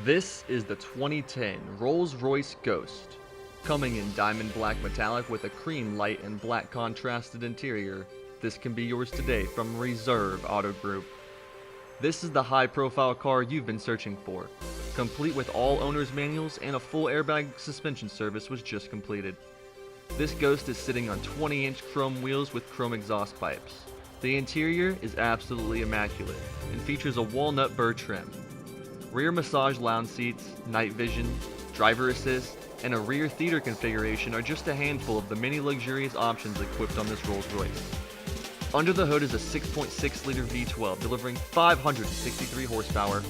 This is the 2010 Rolls-Royce Ghost. Coming in diamond black metallic with a cream light and black contrasted interior, this can be yours today from Reserve Auto Group. This is the high-profile car you've been searching for, complete with all owner's manuals and a full airbag suspension service was just completed. This Ghost is sitting on 20-inch chrome wheels with chrome exhaust pipes. The interior is absolutely immaculate and features a walnut BURR trim. Rear massage lounge seats, night vision, driver assist, and a rear theater configuration are just a handful of the many luxurious options equipped on this Rolls-Royce. Under the hood is a 6.6-liter V12 delivering 563 horsepower,